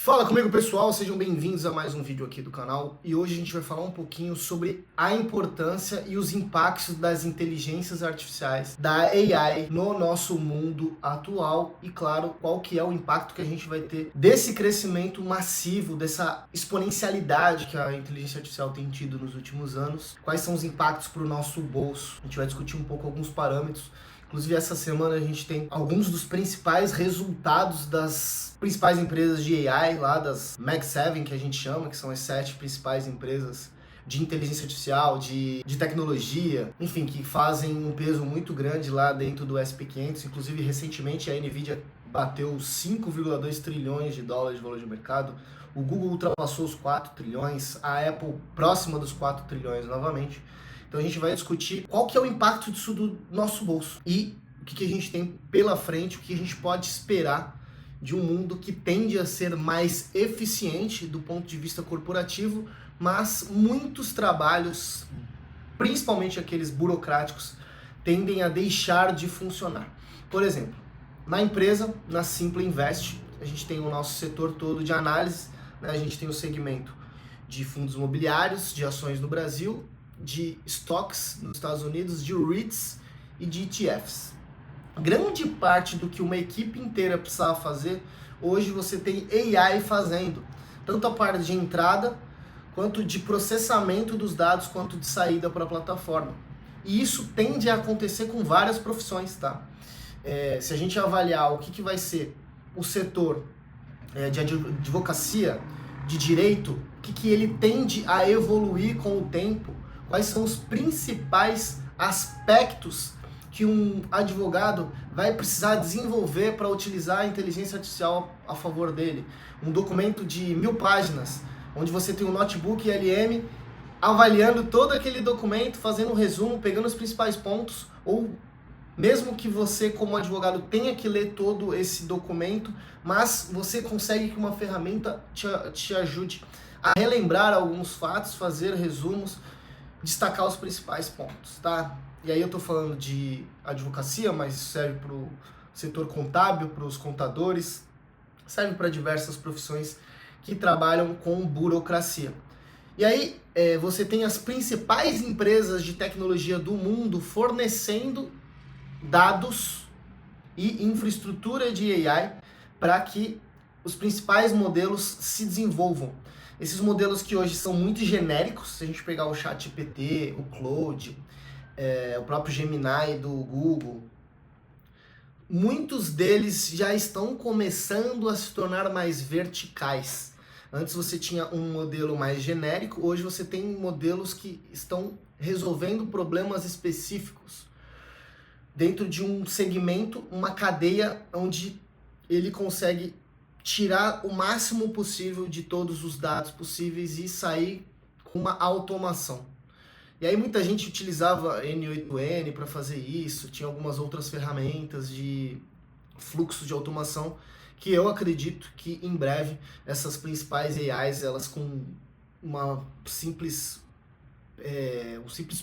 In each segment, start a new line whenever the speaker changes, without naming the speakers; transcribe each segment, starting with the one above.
Fala comigo, pessoal, sejam bem-vindos a mais um vídeo aqui do canal e hoje a gente vai falar um pouquinho sobre a importância e os impactos das inteligências artificiais, da AI no nosso mundo atual e, claro, qual que é o impacto que a gente vai ter desse crescimento massivo, dessa exponencialidade que a inteligência artificial tem tido nos últimos anos, quais são os impactos para o nosso bolso. A gente vai discutir um pouco alguns parâmetros. Inclusive, essa semana a gente tem alguns dos principais resultados das principais empresas de AI, lá das Mag 7, que a gente chama, que são as 7 principais empresas de inteligência artificial, de tecnologia, enfim, que fazem um peso muito grande lá dentro do SP 500. Inclusive, recentemente a Nvidia bateu 5,2 trilhões de dólares de valor de mercado, o Google ultrapassou os 4 trilhões, a Apple próxima dos 4 trilhões novamente. Então a gente vai discutir qual que é o impacto disso do nosso bolso e o que a gente tem pela frente, o que a gente pode esperar de um mundo que tende a ser mais eficiente do ponto de vista corporativo, mas muitos trabalhos, principalmente aqueles burocráticos, tendem a deixar de funcionar. Por exemplo, na empresa, na Simple Invest, a gente tem o nosso setor todo de análise, né? A gente tem o segmento de fundos imobiliários, de ações no Brasil, de stocks nos Estados Unidos, de REITs e de ETFs. Grande parte do que uma equipe inteira precisava fazer, hoje você tem AI fazendo. Tanto a parte de entrada, quanto de processamento dos dados, quanto de saída para a plataforma. E isso tende a acontecer com várias profissões, tá? Se a gente avaliar o que vai ser o setor de advocacia, de direito, o que ele tende a evoluir com o tempo, quais são os principais aspectos que um advogado vai precisar desenvolver para utilizar a inteligência artificial a favor dele. Um documento de 1000 páginas, onde você tem um notebook LM avaliando todo aquele documento, fazendo um resumo, pegando os principais pontos, ou mesmo que você, como advogado, tenha que ler todo esse documento, mas você consegue que uma ferramenta te ajude a relembrar alguns fatos, fazer resumos, destacar os principais pontos, tá? E aí eu tô falando de advocacia, mas isso serve para o setor contábil, para os contadores, serve para diversas profissões que trabalham com burocracia. E aí você tem as principais empresas de tecnologia do mundo fornecendo dados e infraestrutura de AI para que os principais modelos se desenvolvam. Esses modelos que hoje são muito genéricos, se a gente pegar o ChatGPT, o Claude, o próprio Gemini do Google, muitos deles já estão começando a se tornar mais verticais. Antes você tinha um modelo mais genérico, hoje você tem modelos que estão resolvendo problemas específicos dentro de um segmento, uma cadeia onde ele consegue tirar o máximo possível de todos os dados possíveis e sair com uma automação. E aí muita gente utilizava N8N para fazer isso, tinha algumas outras ferramentas de fluxo de automação que eu acredito que em breve essas principais AIs, elas com um simples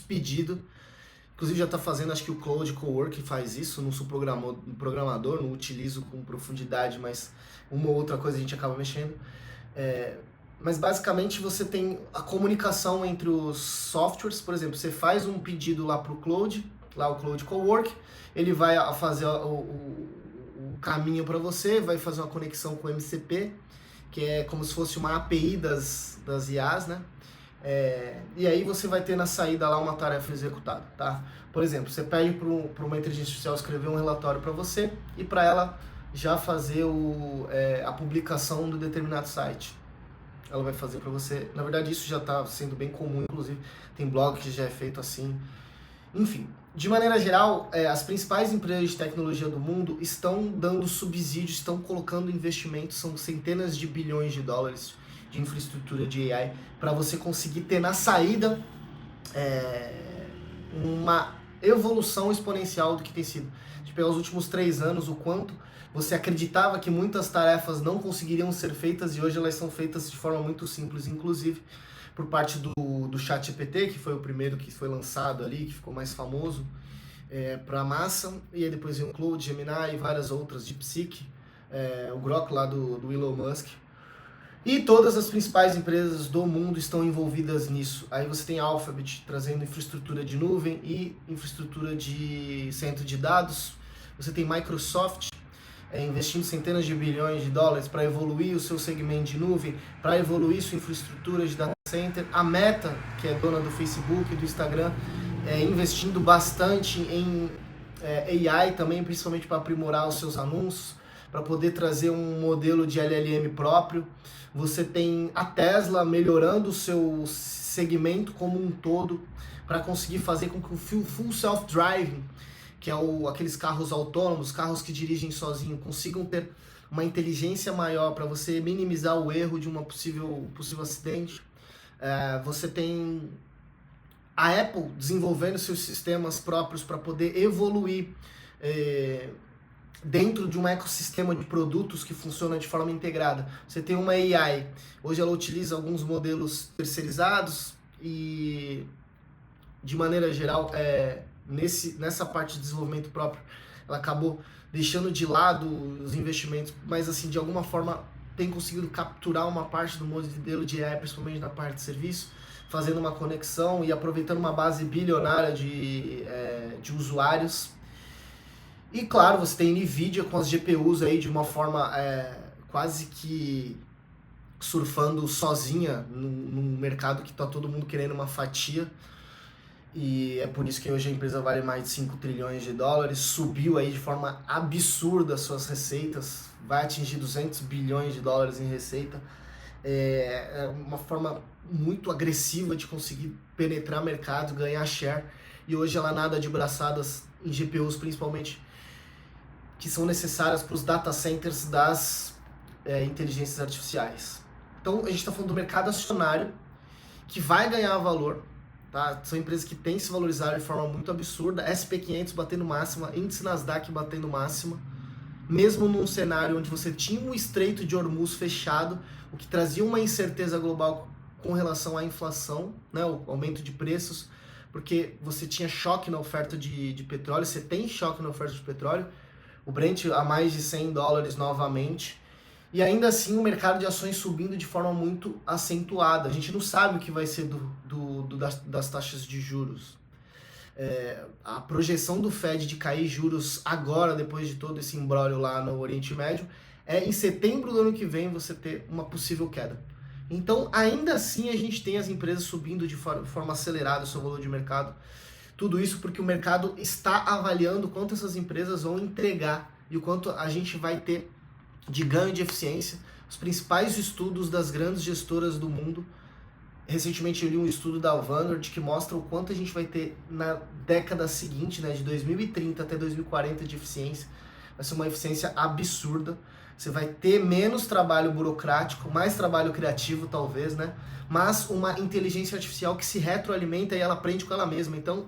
pedido, inclusive já está fazendo, acho que o Claude Cowork faz isso, não sou programador, não utilizo com profundidade, mas uma ou outra coisa a gente acaba mexendo. Mas basicamente você tem a comunicação entre os softwares. Por exemplo, você faz um pedido lá para o Claude, lá o Claude Cowork, ele vai fazer o caminho para você, vai fazer uma conexão com o MCP, que é como se fosse uma API das IAs, né? E aí você vai ter na saída lá uma tarefa executada, tá? Por exemplo, você pede para uma inteligência artificial escrever um relatório para você e para ela já fazer a publicação do determinado site. Ela vai fazer para você. Na verdade, isso já está sendo bem comum, inclusive tem blog que já é feito assim. Enfim, de maneira geral, as principais empresas de tecnologia do mundo estão dando subsídios, estão colocando investimentos, são centenas de bilhões de dólares de infraestrutura de AI, para você conseguir ter na saída uma evolução exponencial do que tem sido. De pegar os últimos 3 anos, o quanto você acreditava que muitas tarefas não conseguiriam ser feitas e hoje elas são feitas de forma muito simples, inclusive por parte do ChatGPT, que foi o primeiro que foi lançado ali, que ficou mais famoso para a massa, e aí depois vem o Claude, Gemini e várias outras, DeepSeek, o Grok lá do Elon Musk. E todas as principais empresas do mundo estão envolvidas nisso. Aí você tem a Alphabet trazendo infraestrutura de nuvem e infraestrutura de centro de dados. Você tem Microsoft investindo centenas de bilhões de dólares para evoluir o seu segmento de nuvem, para evoluir sua infraestrutura de data center. A Meta, que é dona do Facebook e do Instagram, investindo bastante em AI também, principalmente para aprimorar os seus anúncios, para poder trazer um modelo de LLM próprio. Você tem a Tesla melhorando o seu segmento como um todo para conseguir fazer com que o full self-driving, que é aqueles carros autônomos, carros que dirigem sozinho, consigam ter uma inteligência maior para você minimizar o erro de uma possível acidente. Você tem a Apple desenvolvendo seus sistemas próprios para poder evoluir dentro de um ecossistema de produtos que funciona de forma integrada. Você tem uma AI, hoje ela utiliza alguns modelos terceirizados e, de maneira geral, nessa parte de desenvolvimento próprio, ela acabou deixando de lado os investimentos, mas assim, de alguma forma tem conseguido capturar uma parte do modelo de AI, principalmente na parte de serviço, fazendo uma conexão e aproveitando uma base bilionária de usuários. E claro, você tem NVIDIA com as GPUs aí de uma forma quase que surfando sozinha num mercado que está todo mundo querendo uma fatia. E é por isso que hoje a empresa vale mais de 5 trilhões de dólares, subiu aí de forma absurda as suas receitas, vai atingir 200 bilhões de dólares em receita. É uma forma muito agressiva de conseguir penetrar mercado, ganhar share. E hoje ela nada de braçadas em GPUs, principalmente, que são necessárias para os data centers das inteligências artificiais. Então a gente está falando do mercado acionário, que vai ganhar valor. Tá? São empresas que têm se valorizado de forma muito absurda, SP500 batendo máxima, índice Nasdaq batendo máxima, mesmo num cenário onde você tinha um estreito de Hormuz fechado, o que trazia uma incerteza global com relação à inflação, né, o aumento de preços, porque você tinha choque na oferta de petróleo, você tem choque na oferta de petróleo, o Brent a mais de 100 dólares novamente, e ainda assim o mercado de ações subindo de forma muito acentuada. A gente não sabe o que vai ser das taxas de juros. A projeção do Fed de cair juros agora, depois de todo esse imbróglio lá no Oriente Médio, em setembro do ano que vem você ter uma possível queda. Então, ainda assim, a gente tem as empresas subindo de forma acelerada o seu valor de mercado. Tudo isso porque o mercado está avaliando quanto essas empresas vão entregar e o quanto a gente vai ter de ganho de eficiência. Os principais estudos das grandes gestoras do mundo. Recentemente eu li um estudo da Vanguard que mostra o quanto a gente vai ter na década seguinte, né, de 2030 até 2040 de eficiência. Vai ser uma eficiência absurda. Você vai ter menos trabalho burocrático, mais trabalho criativo talvez, né? Mas uma inteligência artificial que se retroalimenta e ela aprende com ela mesma. Então,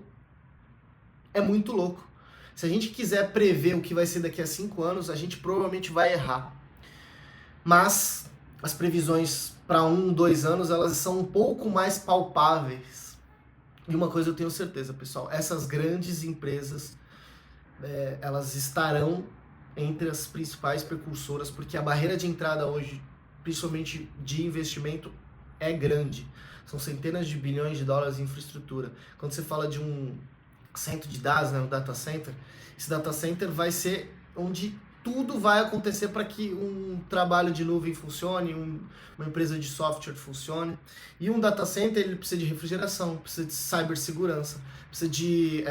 é muito louco. Se a gente quiser prever o que vai ser daqui a 5 anos, a gente provavelmente vai errar. Mas as previsões para 1, 2 anos, elas são um pouco mais palpáveis. E uma coisa eu tenho certeza, pessoal, essas grandes empresas, elas estarão entre as principais precursoras, porque a barreira de entrada hoje, principalmente de investimento, é grande. São centenas de bilhões de dólares em infraestrutura. Quando você fala de um centro de dados, né, um data center, esse data center vai ser onde tudo vai acontecer para que um trabalho de nuvem funcione, uma empresa de software funcione. E um data center ele precisa de refrigeração, precisa de cibersegurança, precisa de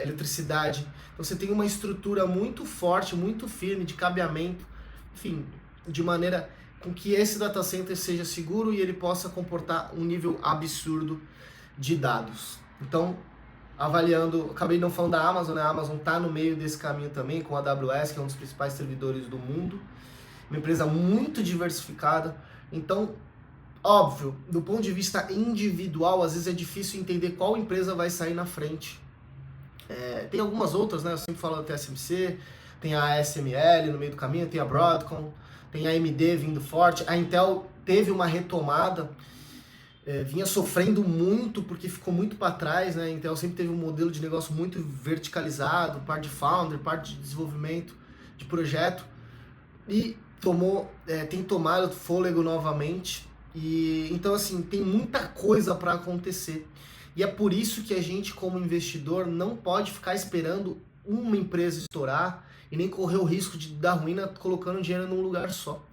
eletricidade. Então você tem uma estrutura muito forte, muito firme de cabeamento, enfim, de maneira com que esse data center seja seguro e ele possa comportar um nível absurdo de dados. Então, avaliando, acabei não falando da Amazon, né? A Amazon está no meio desse caminho também, com a AWS, que é um dos principais servidores do mundo, uma empresa muito diversificada. Então, óbvio, do ponto de vista individual, às vezes é difícil entender qual empresa vai sair na frente. Tem algumas outras, né? Eu sempre falo da TSMC, tem a ASML no meio do caminho, tem a Broadcom, tem a AMD vindo forte, a Intel teve uma retomada, vinha sofrendo muito porque ficou muito para trás, né? A Intel sempre teve um modelo de negócio muito verticalizado, parte de founder, parte de desenvolvimento, de projeto, e tem tomado fôlego novamente. E então, assim, tem muita coisa para acontecer. E é por isso que a gente, como investidor, não pode ficar esperando uma empresa estourar e nem correr o risco de dar ruína colocando dinheiro num lugar só.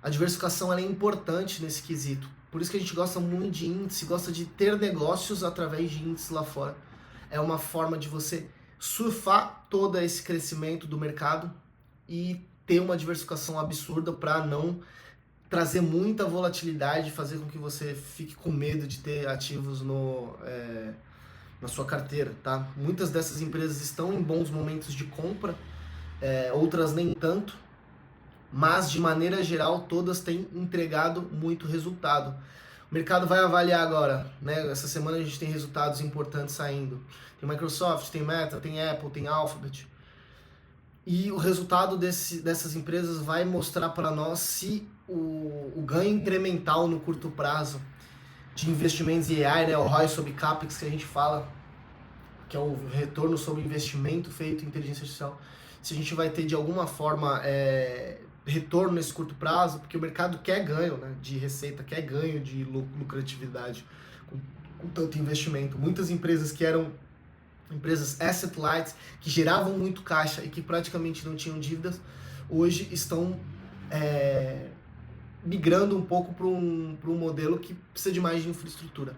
A diversificação ela é importante nesse quesito. Por isso que a gente gosta muito de índice, gosta de ter negócios através de índices lá fora. É uma forma de você surfar todo esse crescimento do mercado e ter uma diversificação absurda para não trazer muita volatilidade, fazer com que você fique com medo de ter ativos na sua carteira, tá? Muitas dessas empresas estão em bons momentos de compra, outras nem tanto, mas de maneira geral todas têm entregado muito resultado. O mercado vai avaliar agora, né? Essa semana a gente tem resultados importantes saindo. Tem Microsoft, tem Meta, tem Apple, tem Alphabet. E o resultado dessas empresas vai mostrar para nós se o ganho incremental no curto prazo de investimentos em AI, né, o ROI sobre CAPEX que a gente fala, que é o retorno sobre investimento feito em inteligência artificial, se a gente vai ter de alguma forma retorno nesse curto prazo, porque o mercado quer ganho, né, de receita, quer ganho de lucratividade com tanto investimento. Muitas empresas que eram empresas asset light, que geravam muito caixa e que praticamente não tinham dívidas, hoje estão migrando um pouco para um modelo que precisa de mais de infraestrutura.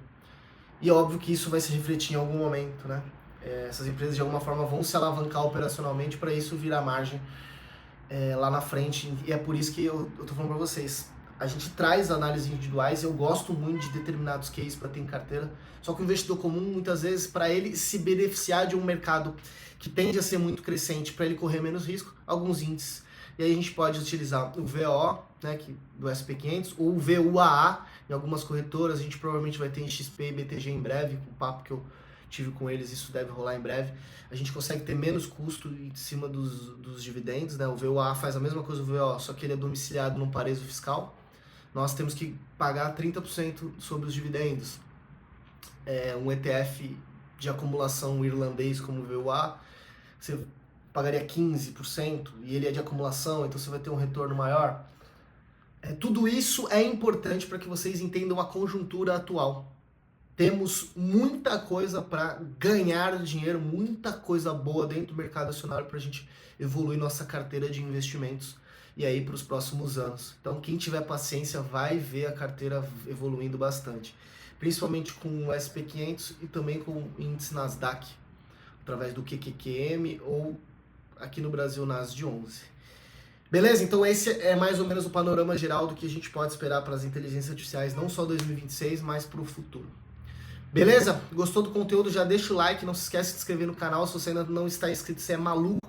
E é óbvio que isso vai se refletir em algum momento, né? Essas empresas de alguma forma vão se alavancar operacionalmente para isso virar margem lá na frente. E é por isso que eu tô falando para vocês. A gente traz análises individuais, eu gosto muito de determinados cases para ter em carteira, só que o investidor comum, muitas vezes, para ele se beneficiar de um mercado que tende a ser muito crescente, para ele correr menos risco, alguns índices. E aí a gente pode utilizar o VO, né, do SP500, ou o VUAA, em algumas corretoras, a gente provavelmente vai ter em XP e BTG em breve, com o papo que eu tive com eles, isso deve rolar em breve. A gente consegue ter menos custo em cima dos dividendos, né? O VUAA faz a mesma coisa do VO, só que ele é domiciliado num paraíso fiscal. Nós temos que pagar 30% sobre os dividendos. Um ETF de acumulação irlandês como o VUA, você pagaria 15% e ele é de acumulação, então você vai ter um retorno maior. Tudo isso é importante para que vocês entendam a conjuntura atual. Temos muita coisa para ganhar dinheiro, muita coisa boa dentro do mercado acionário para a gente evoluir nossa carteira de investimentos e aí para os próximos anos. Então quem tiver paciência vai ver a carteira evoluindo bastante, principalmente com o SP500 e também com o índice Nasdaq, através do QQQM ou aqui no Brasil Nas de 11. Beleza? Então esse é mais ou menos o panorama geral do que a gente pode esperar para as inteligências artificiais, não só 2026, mas para o futuro. Beleza? Gostou do conteúdo? Já deixa o like, não se esquece de se inscrever no canal, se você ainda não está inscrito, você é maluco.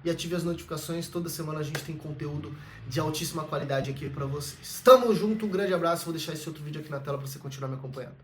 E ative as notificações, toda semana a gente tem conteúdo de altíssima qualidade aqui para vocês. Tamo junto, um grande abraço, vou deixar esse outro vídeo aqui na tela para você continuar me acompanhando.